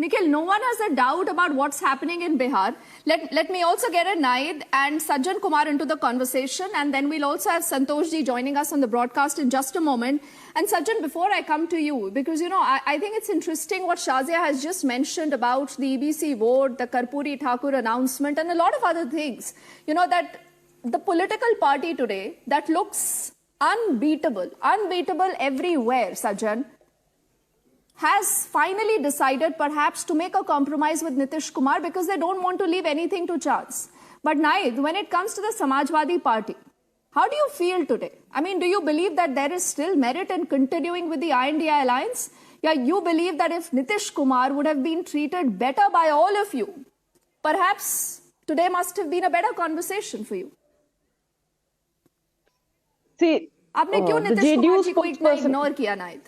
Nikhil, no one has a doubt about what's happening in Bihar. Let me also get a Naid and Sajjan Kumar into the conversation, and then we'll also have Santosh ji joining us on the broadcast in just a moment. And Sajjan, before I come to you, because, you know, I think it's interesting what Shazia has just mentioned about the EBC vote, the Karpuri Thakur announcement, and a lot of other things. You know, that the political party today that looks unbeatable everywhere, Sajjan, has finally decided perhaps to make a compromise with Nitish Kumar because they don't want to leave anything to chance. But Naid, when it comes to the Samajwadi Party, how do you feel today? I mean, do you believe that there is still merit in continuing with the INDI alliance? Yeah, you believe that if Nitish Kumar would have been treated better by all of you, perhaps today must have been a better conversation for you. See, आपने क्यों नीतीश कुमार जी को इतना ignore किया नाइद?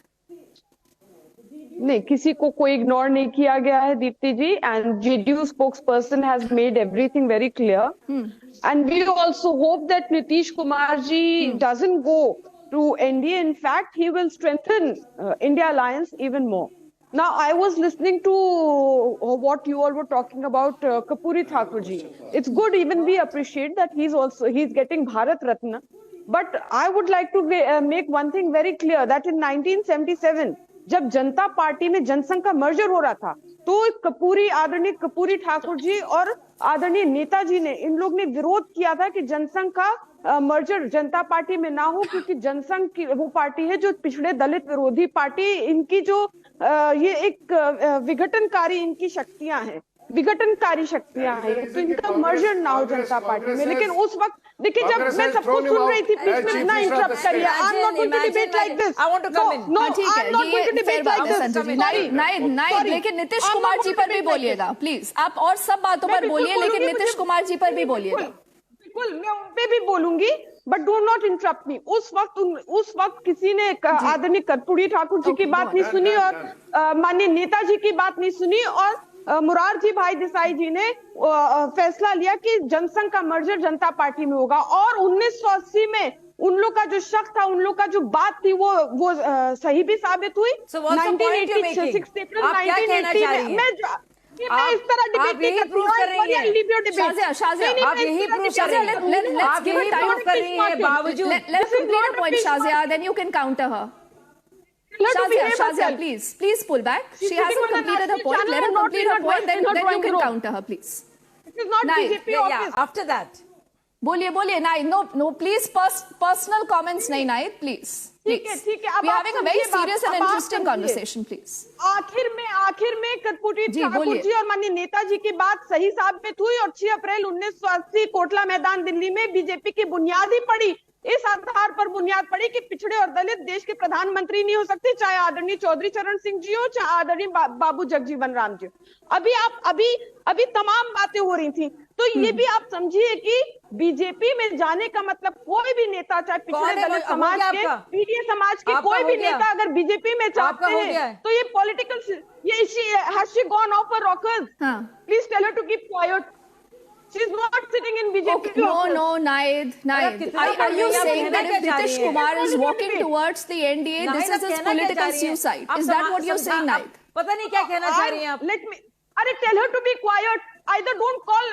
नहीं, किसी को कोई ignore नहीं किया गया है दीप्ति जी, and JDU spokesperson has made everything very clear. And we also hope that Nitish Kumar ji doesn't go to NDA. In fact, he will strengthen India Alliance even more. Now, I was listening to what you all were talking about Karpuri Thakur ji. It's good, even we appreciate that he's getting Bharat Ratna. But I would like to make one thing very clear, that in 1977, जब जनता party में जनसंघ का merger हो रहा था, तो आदरणीय कपूरी ठाकुर जी और आदरणीय नेताजी ने, इन लोग ने विरोध किया था कि जनसंघ का मर्जर जनता पार्टी में ना हो, क्योंकि जनसंघ की वो पार्टी है जो पिछड़े दलित विरोधी पार्टी, इनकी जो ये एक विघटनकारी इनकी शक्तियां हैं, विघटनकारी शक्तियां हैं, तो इनका मर्जर ना हो जनता पार्टी में। लेकिन उस वक्त देखिए, जब मैं सबको सुन रही थी, प्लीज ना इंटरप्ट करिए। I am not going to debate like this. I want to come in. No, I am not going to debate like this. Neither, लेकिन नीतीश कुमार जी पर भी बोलिएगा प्लीज। आप और सब बातों पर बोलिए, लेकिन नीतीश कुमार जी पर भी बोलिएगा। बिल्कुल, मैं उन पे भी बोलूंगी, बट डू नॉट इंटरप्ट मी। उस वक्त किसी ने आदरणीय कर्पूरी ठाकुर जी की बात नहीं सुनी और माननीय नेताजी की बात नहीं सुनी, और मुरारजी भाई देसाई जी ने फैसला लिया कि जनसंघ का मर्जर जनता पार्टी में होगा। और 1980 में उन लोग का जो शक था, उन लोग का जो बात थी, वो सही भी साबित हुई। 1980 में मैं इस तरह डिबेट नहीं करती हूं। शाज़िया, आप यही प्रूव कर रही हैं। आप यही प्रूव कर रही हैं बावजूद। Let's complete a point, Shazia, then you can counter her. Shazia, please pull back. She hasn't completed her point. Let her complete her point, then you can counter her, please. It is not BJP office. After that, बोलिए नाइद। No, please personal comments नहीं नाइद, please. ठीक है। We are having a very serious and interesting conversation, please. आखिर में कर्पूरी ठाकुर जी और माननीय नेताजी की बात सही साबित हुई, और 6 अप्रैल 1980 कोटला मैदान दिल्ली में बीजेपी की बुनियाद ही पड़ी। इस आधार पर बुनियाद पड़ी कि पिछड़े और दलित देश के प्रधानमंत्री नहीं हो सकते, चाहे आदरणीय चौधरी चरण सिंह जी हो, चाहे आदरणीय बाबू जगजीवन राम जी हो। अभी तमाम बातें हो रही थी, तो ये भी आप समझिए कि बीजेपी में जाने का मतलब कोई भी नेता, चाहे पिछड़े दलित समाज के, पीडीए समाज के कोई भी नेता अगर बीजेपी में चाहते हैं, तो ये political, has she gone off her rockers? Please tell her to keep quiet. She's not sitting in BJP. Okay. No, Naid. Are you saying that if Nitish Kumar is walking towards the NDA, this is his political suicide? Is that what you're saying, Naid? पता नहीं क्या कहना चाह रही हैं आप? Tell her to be quiet. Either don't call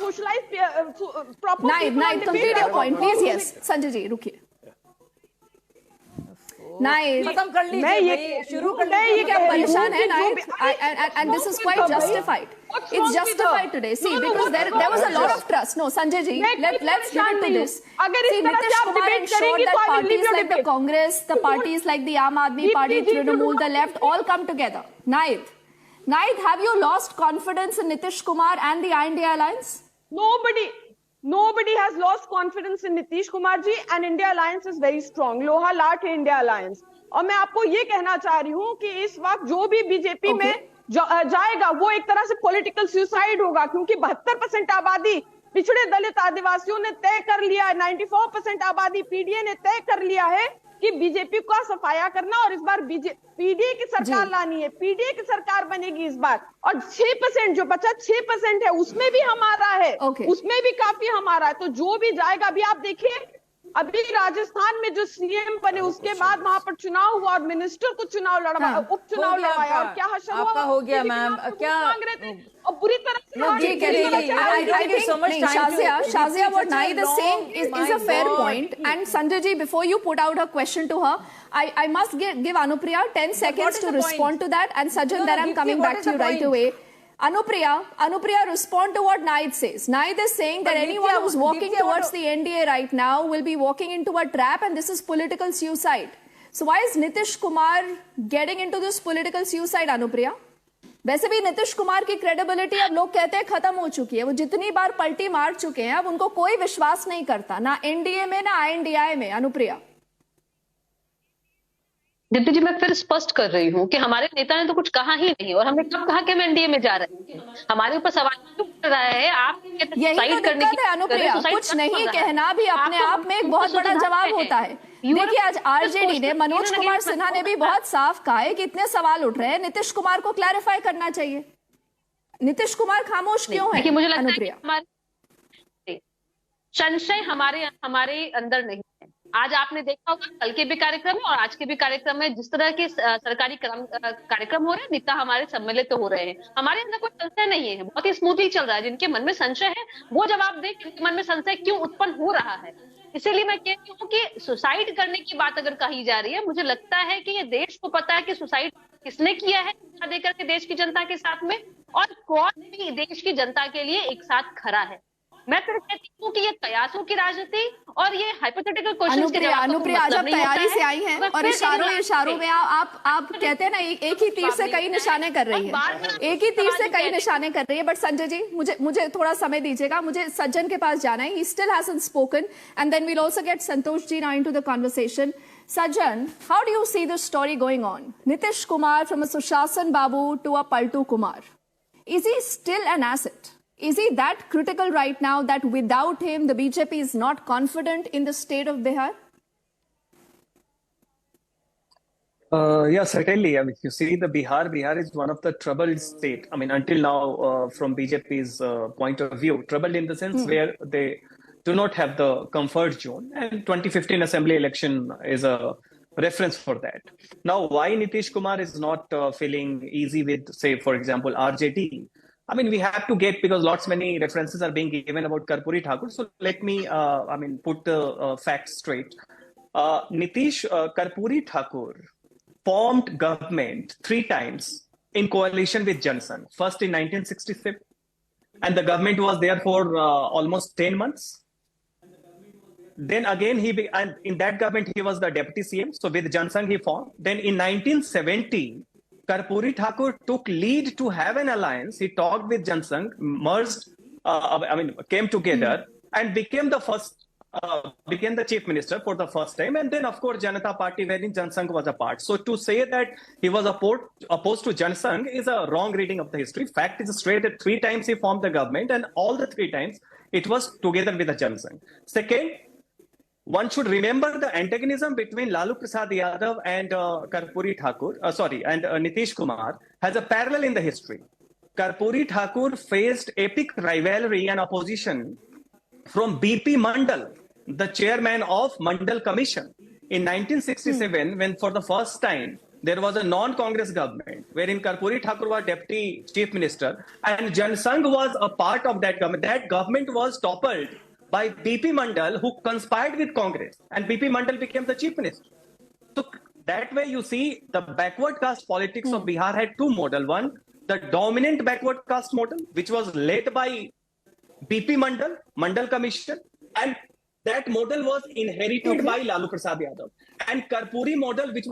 socialize proper. Naid, complete your point, please. Yes, Sanjay ji, रुकिए। नाइद, खत्म कर लीजिए, शुरू कर लीजिए। ये क्या परेशान है नाइद? And this is quite justified. It's justified today. See, because there was a lot of trust. No, Sanjay ji, let's give it to this. See, Nitish Kumar ensured that parties like the Congress, the parties like the Aam Aadmi Party, Trinamool, the left, all come together. Naid, have you lost confidence in Nitish Kumar and the INDA alliance? Nobody has lost confidence in Nitish Kumar ji, and India Alliance is very strong. लोहा लाट है India Alliance। और मैं आपको ये कहना चाह रही हूँ कि इस वक्त जो भी बीजेपी में जाएगा, वो एक तरह से पॉलिटिकल सुसाइड होगा, क्योंकि 72% आबादी पिछड़े दलित आदिवासियों ने तय कर लिया है, 94% आबादी पीडीए ने तय कर लिया है कि बीजेपी का सफाया करना, और इस बार पीडीए की सरकार लानी है, पीडीए की सरकार बनेगी इस बार। और 6% जो बचा 6% है, उसमें भी हमारा है, उसमें भी काफी हमारा है। तो जो भी जाएगा, अभी आप देखिए अभी राजस्थान में जो सीएम बने उसके बाद वहां पर चुनाव हुआ और मिनिस्टर को चुनाव लड़वाया, उपचुनाव लड़वाया, और क्या हशर हुआ? आपका हो गया मैम, क्या मांग रहे थे और बुरी तरह से Shazia, what Naid is saying is a fair point. And Sanjay ji, before you put out a question to her, I must give Anupriya 10 seconds to respond to that. And Sajjan, then I'm coming back to you right away. Anupriya, respond to what Naid says. Naid is saying that anyone who's walking towards the NDA right now will be walking into a trap, and this is political suicide. So why is Nitish Kumar getting into this political suicide, Anupriya? वैसे भी नीतीश कुमार की credibility अब लोग कहते हैं खत्म हो चुकी है। वो जितनी बार पलटी मार चुके हैं, अब उनको कोई विश्वास नहीं करता, ना एनडीए में ना INDI में। अनुप्रिया दीप्ति जी, मैं फिर स्पष्ट कर रही हूँ कि हमारे नेता ने तो कुछ कहा ही नहीं, और हमने कब कहा कि हम एनडीए में जा रहे हैं? हमारे ऊपर सवाल क्यों उठ रहा है? आप यही तो दिक्कत है अनुप्रिया, कुछ नहीं कहना भी अपने आप में एक बहुत बड़ा जवाब होता है। देखिए, आज आरजेडी ने, मनोज कुमार सिन्हा ने भी बहुत साफ कहा है कि इतने सवाल उठ रहे हैं, नीतीश कुमार को क्लैरिफाई करना चाहिए। नीतीश कुमार खामोश क्यों है? मुझे लगता अनुप्रिया, है संशय हमारे अंदर नहीं है। आज आपने देखा होगा कल के भी कार्यक्रम में और आज के भी कार्यक्रम में जिस तरह के सरकारी कार्यक्रम हो रहे हैं, नेता हमारे सम्मिलित हो रहे हैं, हमारे अंदर कोई संशय नहीं है, बहुत ही स्मूथली चल रहा है। जिनके मन में संशय है वो जवाब दे कि उनके मन में संशय क्यों उत्पन्न हो रहा है। इसीलिए मैं कहती हूँ कि सुसाइड करने की बात अगर कही जा रही है, मुझे लगता है कि ये देश को पता है कि सुसाइड किसने किया है देकर के देश की जनता के साथ में, और कौन भी देश की जनता के लिए एक साथ खड़ा है। मैं फिर कहती हूँ कि ये कयासों की राजनीति और ये हाइपोथेटिकल क्वेश्चंस के जवाब अनुप्रिया जब तैयारी से आई हैं और इशारों में आप कहते हैं ना, एक ही तीर से कई निशाने कर रही है, एक ही तीर से कई निशाने कर रही है। बट संजय जी, मुझे थोड़ा समय दीजिएगा, मुझे सज्जन के पास जाना है। He still hasn't spoken and then we'll also get Santosh ji now into the conversation. Sajjan, how do you see this story going on? Nitish Kumar from a Sushasan Babu to a Paltu Kumar. Is he still an asset? Is he that critical right now that without him the BJP is not confident in the state of Bihar? Yeah, certainly. I mean, you see, the Bihar is one of the troubled state. I mean, until now, from BJP's point of view, troubled in the sense where they do not have the comfort zone. And 2015 assembly election is a reference for that. Now, why Nitish Kumar is not feeling easy with, say, for example, RJD? I mean, we have to get, because many references are being given about Karpuri Thakur. So let me, put the facts straight. Nitish Karpuri Thakur formed government 3 times in coalition with Jan Sangh. First in 1967, and the government was there for almost 10 months. Then again, and in that government, he was the deputy CM. So with Jan Sangh, he formed. Then in 1970, Karpuri Thakur took lead to have an alliance. He talked with Jan Sangh, merged, came together and became the chief minister for the first time. And then, of course, Janata Party, wherein Jan Sangh was a part. So to say that he was opposed to Jan Sangh is a wrong reading of the history. Fact is straight that 3 times he formed the government, and all the 3 times it was together with the Jan Sangh. Second, one should remember the antagonism between Lalu Prasad Yadav and Karpuri Thakur, and Nitish Kumar has a parallel in the history. Karpuri Thakur faced epic rivalry and opposition from BP Mandal, the chairman of Mandal Commission. In 1967, when for the first time there was a non-Congress government wherein Karpuri Thakur was deputy chief minister and Jan Sangh was a part of that government. That government was toppled by BP Mandal, who conspired with Congress, and BP Mandal became the chief minister. So that way you see the backward caste politics of Bihar had 2 models. One, the dominant backward caste model, which was led by BP Mandal, Mandal Commission, and that model was inherited by Lalu Prasad Yadav. And Karpuri model, which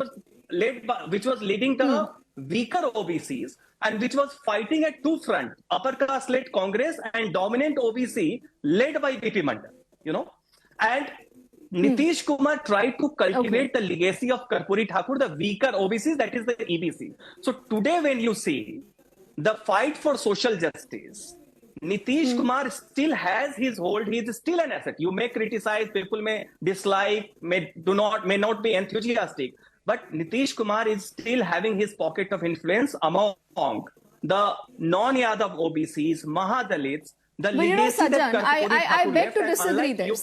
was leading the weaker OBCs, and which was fighting at 2 fronts, upper caste led Congress and dominant OBC led by BP Mandal, And Nitish Kumar tried to cultivate the legacy of Karpuri Thakur, the weaker OBCs, that is the EBC. So today when you see the fight for social justice, Nitish Kumar still has his hold. He is still an asset. You may criticize, people may dislike, may not be enthusiastic, but Nitish Kumar is still having his pocket of influence among the non-Yadav OBCs, Mahadalits, the legacy that Sajjan, I beg to disagree there.